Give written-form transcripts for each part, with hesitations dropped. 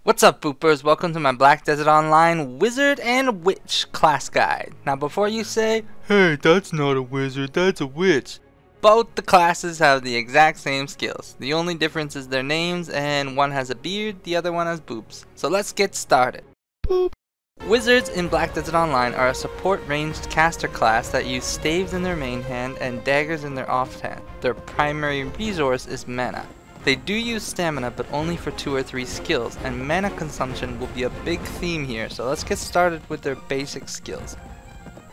What's up, boopers? Welcome to my Black Desert Online Wizard and Witch class guide. Now before you say, "Hey, that's not a wizard, that's a witch," both the classes have the exact same skills. The only difference is their names, and one has a beard, the other one has boobs. So let's get started. Boop. Wizards in Black Desert Online are a support ranged caster class that use staves in their main hand and daggers in their offhand. Their primary resource is mana. They do use stamina, but only for 2 or 3 skills, and mana consumption will be a big theme here, so let's get started with their basic skills.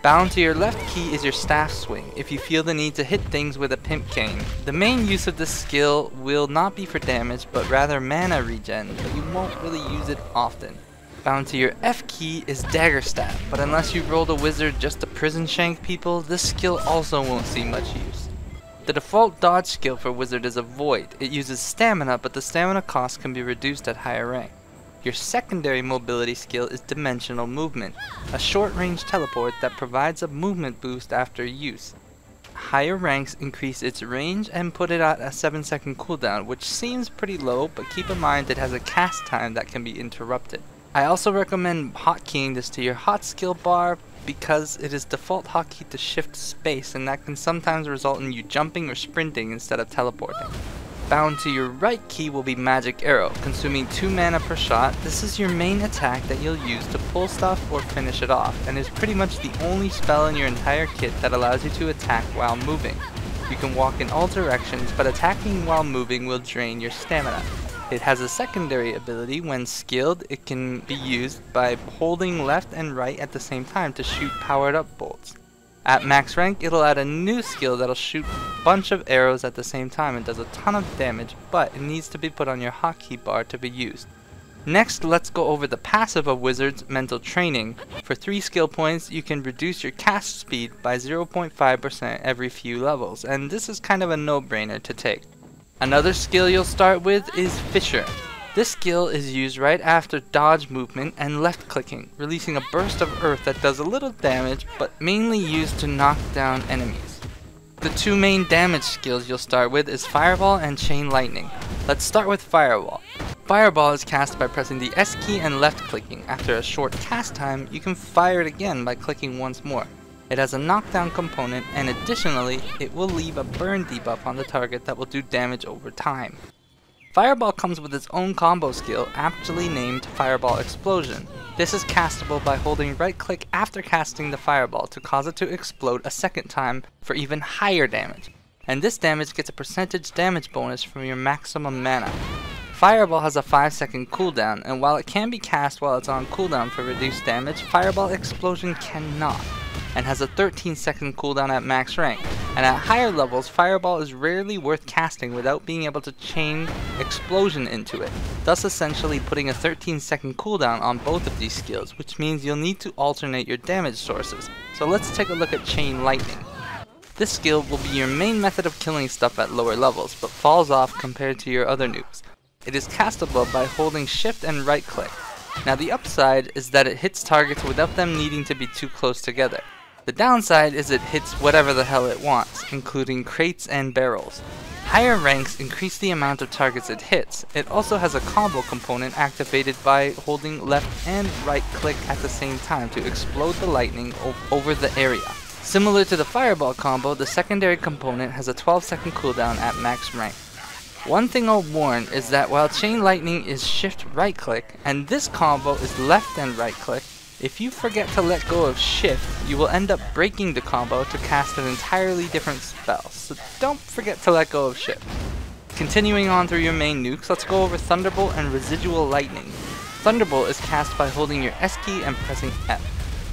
Bound to your left key is your staff swing, if you feel the need to hit things with a pimp cane. The main use of this skill will not be for damage, but rather mana regen, but you won't really use it often. Bound to your F key is dagger staff, but unless you rolled a wizard just to prison shank people, this skill also won't see much use. The default dodge skill for wizard is avoid. It uses stamina, but the stamina cost can be reduced at higher rank. Your secondary mobility skill is dimensional movement, a short range teleport that provides a movement boost after use. Higher ranks increase its range and put it at a 7-second cooldown, which seems pretty low, but keep in mind it has a cast time that can be interrupted. I also recommend hotkeying this to your hot skill bar because it is default hotkey to shift space, and that can sometimes result in you jumping or sprinting instead of teleporting. Bound to your right key will be magic arrow, consuming 2 mana per shot. This is your main attack that you'll use to pull stuff or finish it off, and is pretty much the only spell in your entire kit that allows you to attack while moving. You can walk in all directions, but attacking while moving will drain your stamina. It has a secondary ability. When skilled, it can be used by holding left and right at the same time to shoot powered up bolts. At max rank, it'll add a new skill that'll shoot a bunch of arrows at the same time and does a ton of damage, but it needs to be put on your hotkey bar to be used. Next, let's go over the passive of Wizard's mental training. For 3 skill points, you can reduce your cast speed by 0.5% every few levels, and this is kind of a no-brainer to take. Another skill you'll start with is Fisher. This skill is used right after dodge movement and left clicking, releasing a burst of earth that does a little damage, but mainly used to knock down enemies. The 2 main damage skills you'll start with is Fireball and Chain Lightning. Let's start with Fireball. Fireball is cast by pressing the S key and left clicking. After a short cast time, you can fire it again by clicking once more. It has a knockdown component, and additionally, it will leave a burn debuff on the target that will do damage over time. Fireball comes with its own combo skill, aptly named Fireball Explosion. This is castable by holding right click after casting the fireball to cause it to explode a second time for even higher damage. And this damage gets a percentage damage bonus from your maximum mana. Fireball has a 5-second cooldown, and while it can be cast while it's on cooldown for reduced damage, Fireball Explosion cannot, and has a 13-second cooldown at max rank. And at higher levels, Fireball is rarely worth casting without being able to chain Explosion into it, thus essentially putting a 13-second cooldown on both of these skills, which means you'll need to alternate your damage sources. So let's take a look at Chain Lightning. This skill will be your main method of killing stuff at lower levels, but falls off compared to your other noobs. It is castable by holding shift and right click. Now the upside is that it hits targets without them needing to be too close together. The downside is it hits whatever the hell it wants, including crates and barrels. Higher ranks increase the amount of targets it hits. It also has a combo component activated by holding left and right click at the same time to explode the lightning over the area. Similar to the Fireball combo, the secondary component has a 12-second cooldown at max rank. One thing I'll warn is that while Chain Lightning is shift right click, and this combo is left and right click, if you forget to let go of shift, you will end up breaking the combo to cast an entirely different spell, so don't forget to let go of shift. Continuing on through your main nukes, let's go over Thunderbolt and Residual Lightning. Thunderbolt is cast by holding your S key and pressing F.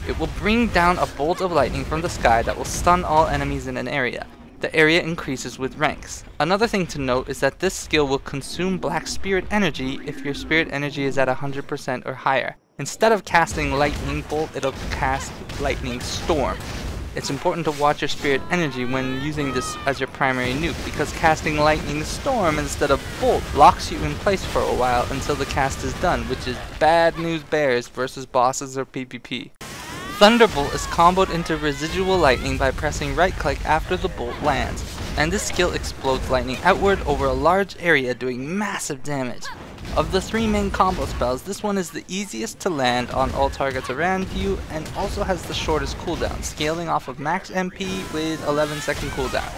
It will bring down a bolt of lightning from the sky that will stun all enemies in an area. The area increases with ranks. Another thing to note is that this skill will consume black spirit energy if your spirit energy is at 100% or higher. Instead of casting Lightning Bolt, it'll cast Lightning Storm. It's important to watch your spirit energy when using this as your primary nuke, because casting Lightning Storm instead of Bolt locks you in place for a while until the cast is done, which is bad news bears versus bosses or PvP. Thunderbolt is comboed into Residual Lightning by pressing right click after the bolt lands, and this skill explodes lightning outward over a large area doing massive damage. Of the 3 main combo spells, this one is the easiest to land on all targets around you and also has the shortest cooldown, scaling off of max MP with 11-second cooldown.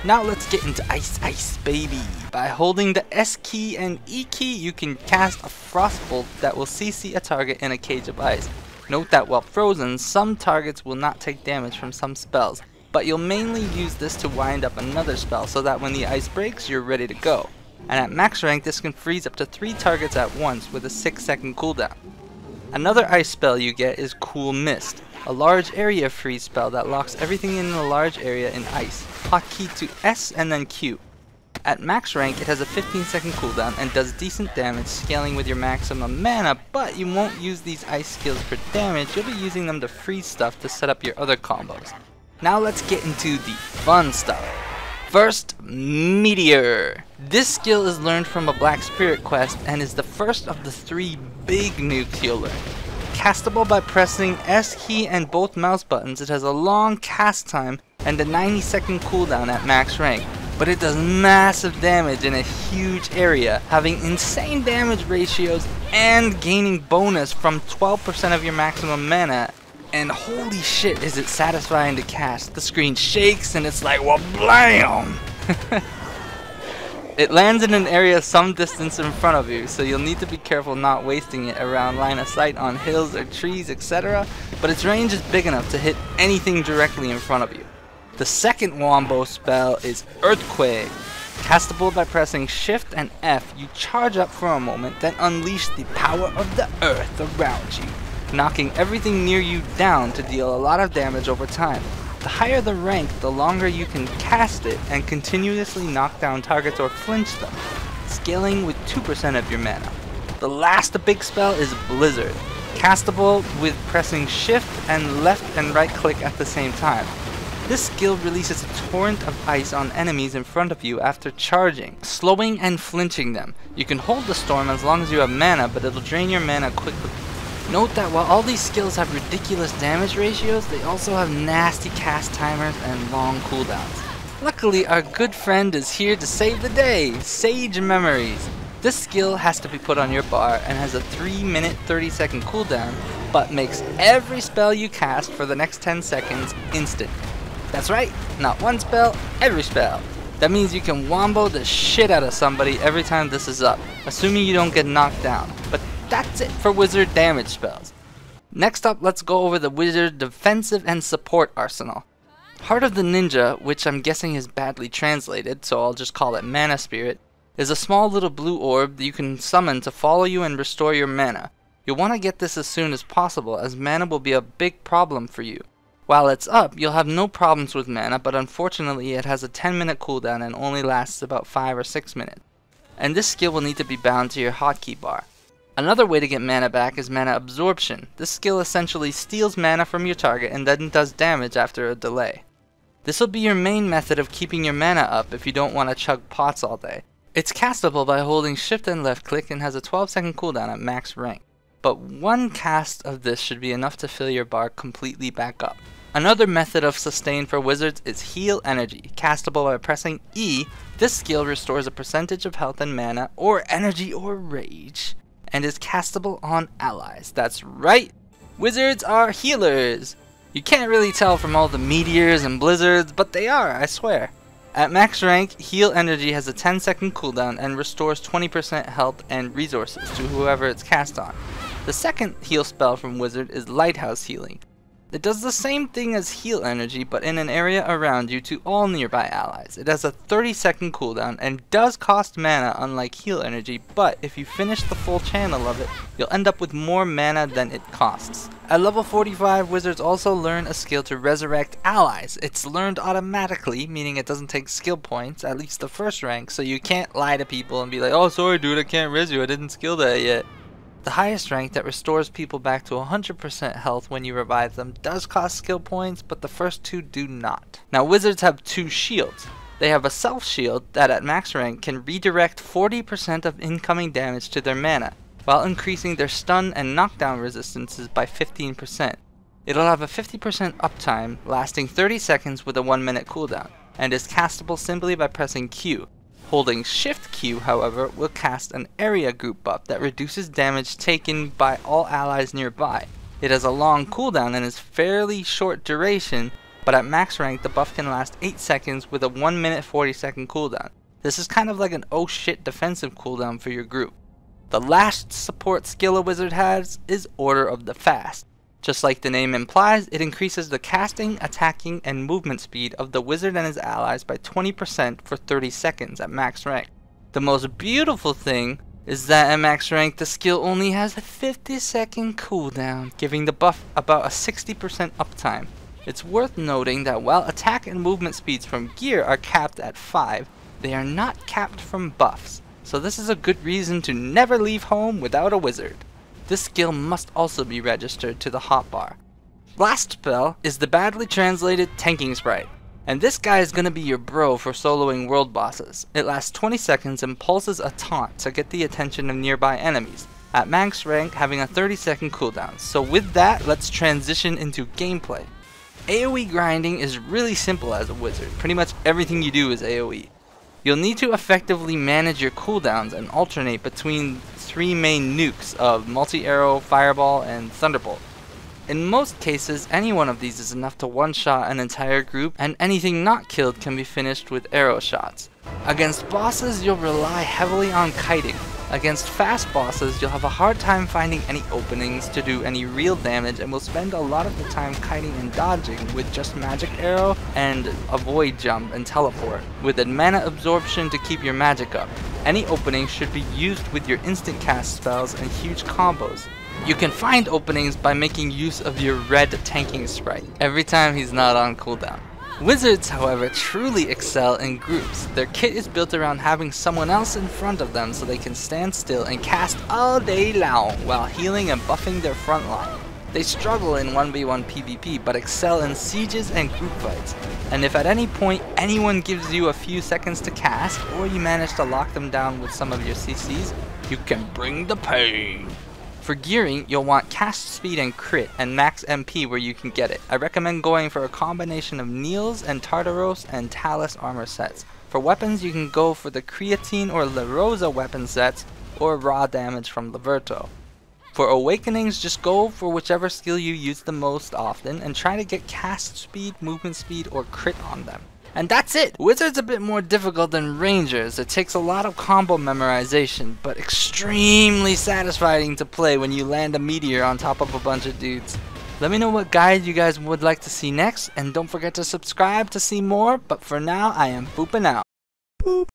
Now let's get into Ice baby. By holding the S key and E key, you can cast a Frostbolt that will CC a target in a cage of ice. Note that while frozen, some targets will not take damage from some spells, but you'll mainly use this to wind up another spell so that when the ice breaks, you're ready to go. And at max rank, this can freeze up to 3 targets at once with a 6-second cooldown. Another ice spell you get is Cool Mist, a large area freeze spell that locks everything in a large area in ice. Hotkey to S and then Q. At max rank, it has a 15-second cooldown and does decent damage, scaling with your maximum mana, but you won't use these ice skills for damage, you'll be using them to freeze stuff to set up your other combos. Now let's get into the fun stuff. First, Meteor. This skill is learned from a Black Spirit quest and is the first of the 3 big nukes you'll learn. Castable by pressing S key and both mouse buttons, it has a long cast time and a 90-second cooldown at max rank, but it does massive damage in a huge area, having insane damage ratios and gaining bonus from 12% of your maximum mana. And holy shit, is it satisfying to cast. The screen shakes and it's like, well, blam! It lands in an area some distance in front of you, so you'll need to be careful not wasting it around line of sight on hills or trees, etc. But its range is big enough to hit anything directly in front of you. The second wombo spell is Earthquake. Castable by pressing Shift and F, you charge up for a moment, then unleash the power of the earth around you, knocking everything near you down to deal a lot of damage over time. The higher the rank, the longer you can cast it and continuously knock down targets or flinch them, scaling with 2% of your mana. The last big spell is Blizzard, castable with pressing Shift and left and right click at the same time. This skill releases a torrent of ice on enemies in front of you after charging, slowing and flinching them. You can hold the storm as long as you have mana, but it'll drain your mana quickly. Note that while all these skills have ridiculous damage ratios, they also have nasty cast timers and long cooldowns. Luckily, our good friend is here to save the day, Sage Memories. This skill has to be put on your bar and has a 3-minute 30-second cooldown, but makes every spell you cast for the next 10 seconds instant. That's right, not one spell, every spell. That means you can wombo the shit out of somebody every time this is up, assuming you don't get knocked down. But that's it for wizard damage spells. Next up, let's go over the wizard defensive and support arsenal. Heart of the Ninja, which I'm guessing is badly translated, so I'll just call it Mana Spirit, is a small little blue orb that you can summon to follow you and restore your mana. You'll want to get this as soon as possible, as mana will be a big problem for you. While it's up, you'll have no problems with mana, but unfortunately it has a 10-minute cooldown and only lasts about 5 or 6 minutes. And this skill will need to be bound to your hotkey bar. Another way to get mana back is Mana Absorption. This skill essentially steals mana from your target and then does damage after a delay. This will be your main method of keeping your mana up if you don't want to chug pots all day. It's castable by holding Shift and left click and has a 12-second cooldown at max rank. But one cast of this should be enough to fill your bar completely back up. Another method of sustain for wizards is Heal Energy, castable by pressing E. This skill restores a percentage of health and mana, or energy or rage, and is castable on allies. That's right, wizards are healers! You can't really tell from all the meteors and blizzards, but they are, I swear. At max rank, Heal Energy has a 10-second cooldown and restores 20% health and resources to whoever it's cast on. The second heal spell from wizard is Lighthouse Healing. It does the same thing as Heal Energy, but in an area around you to all nearby allies. It has a 30-second cooldown and does cost mana unlike Heal Energy, but if you finish the full channel of it, you'll end up with more mana than it costs. At level 45, wizards also learn a skill to Resurrect Allies. It's learned automatically, meaning it doesn't take skill points, at least the first rank, so you can't lie to people and be like, oh sorry dude, I can't res you, I didn't skill that yet. The highest rank that restores people back to 100% health when you revive them does cost skill points, but the first two do not. Now wizards have two shields. They have a self shield that at max rank can redirect 40% of incoming damage to their mana, while increasing their stun and knockdown resistances by 15%. It'll have a 50% uptime, lasting 30 seconds with a 1-minute cooldown, and is castable simply by pressing Q. Holding Shift Q, however, will cast an area group buff that reduces damage taken by all allies nearby. It has a long cooldown and is fairly short duration, but at max rank the buff can last 8 seconds with a 1 minute 40 second cooldown. This is kind of like an oh shit defensive cooldown for your group. The last support skill a wizard has is Order of the Fast. Just like the name implies, it increases the casting, attacking, and movement speed of the wizard and his allies by 20% for 30 seconds at max rank. The most beautiful thing is that at max rank the skill only has a 50-second cooldown, giving the buff about a 60% uptime. It's worth noting that while attack and movement speeds from gear are capped at 5, they are not capped from buffs, so this is a good reason to never leave home without a wizard. This skill must also be registered to the hotbar. Last spell is the badly translated Tanking Sprite, and this guy is gonna be your bro for soloing world bosses. It lasts 20 seconds and pulses a taunt to get the attention of nearby enemies, at max rank having a 30-second cooldown. So with that, let's transition into gameplay. Aoe Grinding is really simple as a wizard. Pretty much everything you do is Aoe. You'll need to effectively manage your cooldowns and alternate between 3 main nukes of Multi-Arrow, Fireball, and Thunderbolt. In most cases, any one of these is enough to one-shot an entire group, and anything not killed can be finished with arrow shots. Against bosses, you'll rely heavily on kiting. Against fast bosses, you'll have a hard time finding any openings to do any real damage, and will spend a lot of the time kiting and dodging with just magic arrow and avoid jump and teleport, with a mana absorption to keep your magic up. Any openings should be used with your instant cast spells and huge combos. You can find openings by making use of your red Tanking Sprite every time he's not on cooldown. Wizards, however, truly excel in groups. Their kit is built around having someone else in front of them so they can stand still and cast all day long while healing and buffing their front line. They struggle in 1v1 PvP but excel in sieges and group fights. And if at any point anyone gives you a few seconds to cast, or you manage to lock them down with some of your CCs, you can bring the pain. For gearing, you'll want cast speed and crit, and max MP where you can get it. I recommend going for a combination of Niels and Tartaros and Talus armor sets. For weapons, you can go for the Creatine or La Rosa weapon sets, or raw damage from Liberto. For awakenings, just go for whichever skill you use the most often, and try to get cast speed, movement speed, or crit on them. And that's it! Wizard's a bit more difficult than Rangers. It takes a lot of combo memorization, but extremely satisfying to play when you land a Meteor on top of a bunch of dudes. Let me know what guide you guys would like to see next, and don't forget to subscribe to see more, but for now I am booping out. Boop.